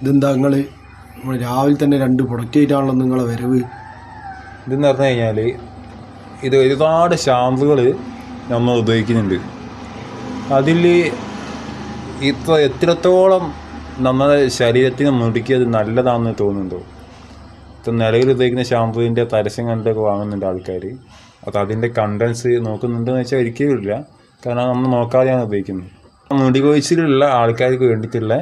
ഇതെന്താ നിങ്ങൾ രാവിലെ തന്നെ 2 പ്രൊഡക്റ്റ് ആയിട്ടാണല്ലോ നിങ്ങളെ വരവ്? ഇതെന്ന് പറഞ്ഞു കഴിഞ്ഞാൽ ഇത് ഒരുപാട് ഷാമ്പുകൾ നമ്മൾ ഉപയോഗിക്കുന്നുണ്ട്. അതിൽ എത്രത്തോളം നമ്മുടെ ശരീരത്തിന് മുടിക്ക് അത് നല്ലതാണെന്ന് തോന്നുന്നുണ്ടോ? ഇപ്പം നിലവിൽ ഉപയോഗിക്കുന്ന ഷാമ്പുവിൻ്റെ പരസ്യം കണ്ടൊക്കെ വാങ്ങുന്നുണ്ട് ആൾക്കാർ. അപ്പോൾ അതിൻ്റെ കണ്ടൻസ് നോക്കുന്നുണ്ടെന്ന് വെച്ചാൽ ഒരിക്കലും ഇല്ല. കാരണം നമ്മൾ നോക്കാതെയാണ് ഉപയോഗിക്കുന്നത്. മുടി കൊഴിച്ചിലുള്ള ആൾക്കാർക്ക് വേണ്ടിയിട്ടുള്ള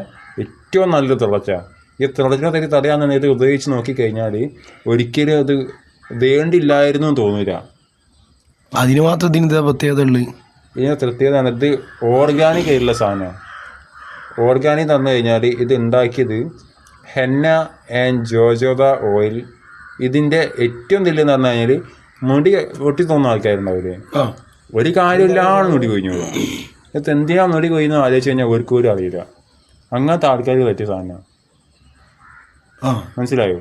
ഏറ്റവും നല്ലൊരു തുളച്ചാണ്. ഈ തുളച്ചിനെ തെറ്റി തടയാൻ ഇത് ഉപയോഗിച്ച് നോക്കിക്കഴിഞ്ഞാൽ ഒരിക്കലും അത് വേണ്ടില്ലായിരുന്നു തോന്നില്ല. അതിന് മാത്രം ഇതിന് പ്രത്യേകത ഉള്ളത്. ഇതിന് പ്രത്യേകത ഇത് ഓർഗാനിക് ആയിട്ടുള്ള സാധനമാണ്. ഓർഗാനിക് എന്ന് പറഞ്ഞു കഴിഞ്ഞാൽ ഇത് ഉണ്ടാക്കിയത് ഹെന്ന ആൻഡ് ജോജോബ ഓയിൽ. ഇതിൻ്റെ ഏറ്റവും വലിയെന്ന് പറഞ്ഞു കഴിഞ്ഞാൽ മുടി പൊട്ടി തോന്നുന്ന ആൾക്കാരുണ്ടാവില്ലേ, ഒരു കാര്യമില്ലാണ് മുടി കൊഴിഞ്ഞു പോകുക. ഇത് എന്തിനാണ് മുടി കൊഴിഞ്ഞു ആലോചിച്ച് കഴിഞ്ഞാൽ ഒരു അറിയില്ല. അങ്ങനത്തെ ആൾക്കാർക്ക് പറ്റിയ സാധനമാണ്. മനസ്സിലായോ?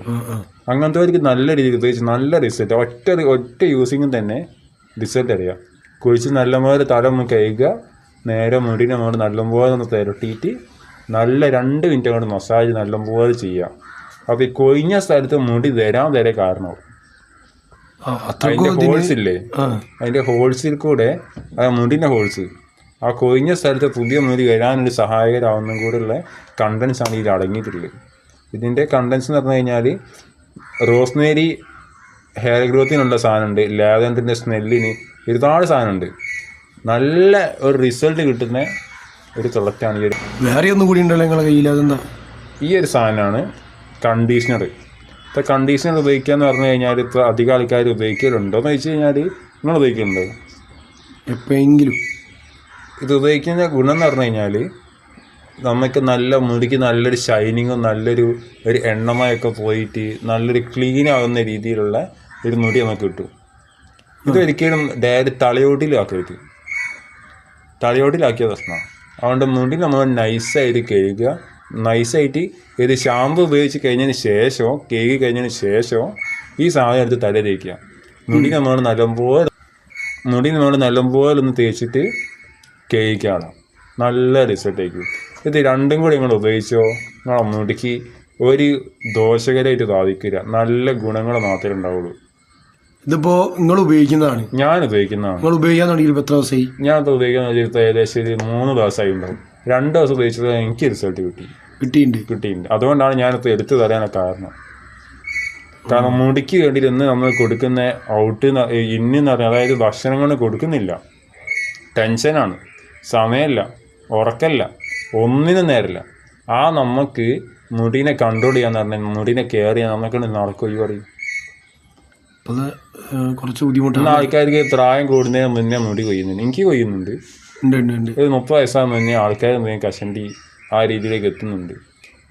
അങ്ങനത്തെ നല്ല രീതിയിൽ ഉപയോഗിച്ച് നല്ല റിസൾട്ട്, ഒറ്റ യൂസിങ്ങും തന്നെ റിസൾട്ട് അറിയാം. കുഴിച്ച് നല്ലപോലെ തല കഴുകുക, നേരെ മുടിനെ നമ്മൾ നല്ലപോലെ ഒന്ന് തിരട്ടിയിട്ട് നല്ല 2 മിനിറ്റ് കൊണ്ട് മസാജ് നല്ലപോലെ ചെയ്യുക. അപ്പോൾ ഈ കൊഴിഞ്ഞ സ്ഥലത്ത് മുടി വരെ കാരണമാവും. അതിൻ്റെ ഹോൾസ് ഇല്ലേ, അതിൻ്റെ ഹോൾസിൽ കൂടെ മുടിൻ്റെ ഹോൾസ് ആ കൊഴിഞ്ഞ സ്ഥലത്ത് പുതിയ മുടി വരാനൊരു സഹായകരാവുന്നതും കൂടെയുള്ള കണ്ടൻസാണ് ഇതിൽ അടങ്ങിയിട്ടുള്ളത്. ഇതിൻ്റെ കണ്ടൻസ് എന്ന് പറഞ്ഞു കഴിഞ്ഞാൽ റോസ്മേരി ഹെയർ ഗ്രോത്തിനുള്ള സാധനമുണ്ട്, ലാവൻഡറിൻ്റെ സ്മെല്ലിന് ഒരുപാട് സാധനമുണ്ട്. നല്ല ഒരു റിസൾട്ട് കിട്ടുന്ന ഒരു പ്രൊഡക്റ്റാണ് ഈ ഒരു. വേറെ ഒന്നും കൂടി ഉണ്ടല്ലോ നിങ്ങളുടെ കയ്യിൽ, അതെന്താ? ഈ ഒരു സാധനമാണ് കണ്ടീഷണർ. ഇപ്പോൾ കണ്ടീഷണർ ഉപയോഗിക്കുക എന്ന് പറഞ്ഞു കഴിഞ്ഞാൽ ഇപ്പോൾ അധികം ആൾക്കാർ ഉപയോഗിക്കലുണ്ടോ എന്ന് ചോദിച്ചു കഴിഞ്ഞാൽ നിങ്ങൾ ഉപയോഗിക്കുന്നുണ്ടോ? എപ്പോഴെങ്കിലും. ഇത് ഉപയോഗിക്കുന്ന ഗുണം എന്ന് പറഞ്ഞു കഴിഞ്ഞാൽ നമുക്ക് നല്ല മുടിക്ക് നല്ലൊരു ഷൈനിങ്ങും നല്ലൊരു എണ്ണമയൊക്കെ പോയിട്ട് നല്ലൊരു ക്ലീൻ ആകുന്ന രീതിയിലുള്ള ഒരു മുടി നമുക്ക് കിട്ടും. ഇതൊരിക്കലും ഡയറക്റ്റ് തലയോട്ടിലാക്കരുത്. തലയോട്ടിലാക്കിയ പ്രശ്നമാണ്. അതുകൊണ്ട് മുടി നമ്മൾ നൈസായിട്ട് കഴുകുക. നൈസായിട്ട് ഇത് ഷാമ്പു ഉപയോഗിച്ച് കഴിഞ്ഞതിന് ശേഷമോ കഴുകി കഴിഞ്ഞതിന് ശേഷമോ ഈ സാധനം എടുത്ത് തല തേക്കുക. മുടി നമ്മൾ നല്ലപോലെ ഒന്ന് തേച്ചിട്ട് കഴുകിക്കാണ് നല്ല റിസൾട്ടായിരിക്കും. ഇത് രണ്ടും കൂടി നിങ്ങൾ ഉപയോഗിച്ചോ നിങ്ങളെ മുടിക്ക് ഒരു ദോഷകരമായിട്ട് ബാധിക്കില്ല. നല്ല ഗുണങ്ങൾ മാത്രമേ ഉണ്ടാവുള്ളൂ. ഇതിപ്പോൾ നിങ്ങൾ ഉപയോഗിക്കുന്നതാണ്? ഞാൻ ഉപയോഗിക്കുന്നതാണ്. നിങ്ങൾ ഉപയോഗിക്കാൻ തുടങ്ങിയിട്ട് എത്ര ദിവസമായി? ഞാനത് ഉപയോഗിക്കുന്ന ഏകദേശം 3 ദിവസമായി ഉണ്ടാവും. 2 ദിവസം ഉപയോഗിച്ചത് എനിക്ക് റിസൾട്ട് കിട്ടിയിട്ടുണ്ട്. അതുകൊണ്ടാണ് ഞാനത് എടുത്തു തരാനൊക്കെ കാരണം മുടിക്ക് വേണ്ടി ഇന്ന് നമ്മൾ കൊടുക്കുന്ന ഇന്നെന്ന് പറഞ്ഞാൽ അതായത് ഭക്ഷണങ്ങൾ കൊടുക്കുന്നില്ല, ടെൻഷനാണ്, സമയമില്ല, ഉറക്കമില്ല, ഒന്നിനും നേരമില്ല. നമുക്ക് മുടീനെ കൺട്രോൾ ചെയ്യാന്ന് പറഞ്ഞാൽ മുടീനെ കെയർ ചെയ്യാൻ നമുക്ക് നടക്കും. ഈ പറയും കുറച്ച് ബുദ്ധിമുട്ടാണ്. ആൾക്കാർക്ക് പ്രായം കൂടുന്നതിന് മുന്നേ മുടി കൊയ്യുന്നുണ്ട്. എനിക്ക് കൊയ്യുന്നുണ്ട്. ഒരു 30 വയസ്സാകുന്ന മുന്നേ ആൾക്കാർ കഷണ്ടി ആ രീതിയിലേക്ക് എത്തുന്നുണ്ട്.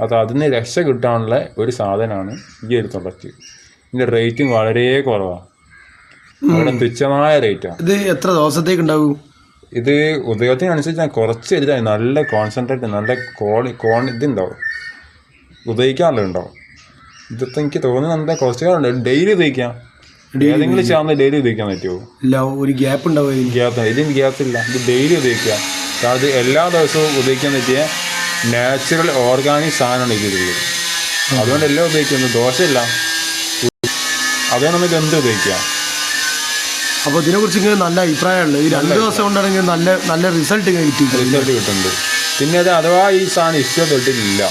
അപ്പോൾ അതിന് രക്ഷ കിട്ടാനുള്ള ഒരു സാധനമാണ് ഈ ഒരു പ്രൊഡക്റ്റ്. ഇതിൻ്റെ റേറ്റും വളരെ കുറവാണ്, വളരെ തുച്ഛമായ റേറ്റാണ്. ഇത് എത്ര ദിവസത്തേക്ക് ഉണ്ടാവും? ഇത് ഉപയോഗത്തിനനുസരിച്ച് ഞാൻ കുറച്ച് എഴുതാം. നല്ല കോൺസെൻട്രേറ്റ്, നല്ല ഇതുണ്ടാവും, ഉപയോഗിക്കാനുള്ളതുണ്ടാവും. ഇതിപ്പോൾ എനിക്ക് തോന്നുന്നുണ്ട് കുറച്ച് കാലം ഡെയിലി ഉപയോഗിക്കാം. ഏതെങ്കിലും ചാനൽ ഡെയിലി ഉപയോഗിക്കാൻ പറ്റുമോ? ഇല്ല, ഒരു ഗ്യാപ്പ് ഉണ്ടാവും. ഇതിന് ഗ്യാപ്പില്ല. ഇത് ഡെയിലി ഉപയോഗിക്കാം. കാരണം ഇത് എല്ലാ ദിവസവും ഉപയോഗിക്കാൻ പറ്റിയ നാച്ചുറൽ ഓർഗാനിക് സാധനമാണ് ഇതിലുള്ളത്. അതുകൊണ്ട് എല്ലാം ഉപയോഗിക്കുന്നത് ദോഷമില്ല. അതുകൊണ്ട് നമുക്ക് എന്ത് ഉപയോഗിക്കാം. അപ്പോൾ ഇതിനെക്കുറിച്ച് നല്ല അഭിപ്രായമുള്ളത്. ഈ 2 ദിവസം കൊണ്ടാണെങ്കിൽ നല്ല റിസൾട്ട് കിട്ടുന്നുണ്ട്. പിന്നെ അത് അഥവാ ഈ സാധനം ഇഷ്ടപ്പെട്ടിട്ടില്ല,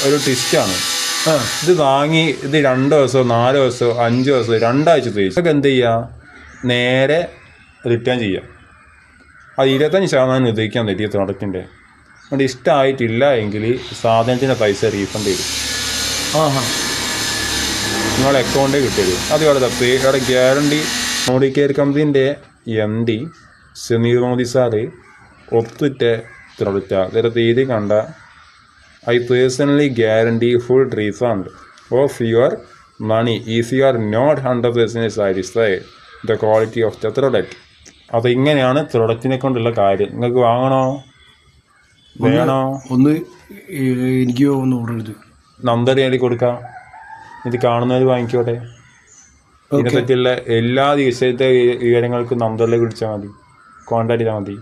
ഒരു ട്വിസ്റ്റാണ്. ഇത് വാങ്ങി ഇത് 2 ദിവസമോ 4 ദിവസമോ 5 ദിവസമോ 2 ആഴ്ച ഉപയോഗിച്ചു എന്ത് ചെയ്യുക, നേരെ റിട്ടേൺ ചെയ്യുക. അത് 25% ഉപയോഗിക്കാൻ പറ്റിയ പ്രൊഡക്റ്റിൻ്റെ. അതുകൊണ്ട് ഇഷ്ടമായിട്ടില്ല എങ്കിൽ സാധനത്തിൻ്റെ പൈസ റീഫണ്ട് ചെയ്യും, നിങ്ങളുടെ അക്കൗണ്ടേ കിട്ടിയത്. അതുപോലെ അവിടെ ഗ്യാരണ്ടി മോഡി കെയർ കമ്പനീൻ്റെ MD സമീർ മോദി സാറ് ഒപ്പിട്ട പ്രൊഡക്റ്റാണ്. വേറെ തീയതി കണ്ട I personally guarantee full refund of your money if you are not 100% satisfied the quality of the product. അപ്പോൾ ഇങ്ങനെയാണ് പ്രൊഡക്റ്റിനെ കൊണ്ടുള്ള കാര്യം. നിങ്ങൾക്ക് വാങ്ങണോ വേണോ? എനിക്ക് ഓർഡർ ചെയ്ത് നമ്പർ എഴുതി കൊടുക്കാം. ഇത് കാണുന്നവർ വാങ്ങിക്കോട്ടെ. ഇതിനെപ്പറ്റിയുള്ള എല്ലാ ദിവസത്തെ വിവരങ്ങൾക്കും നമ്പറിലേക്ക് വിളിച്ചാൽ മതി, കോൺടാക്ട് ചെയ്താൽ മതി.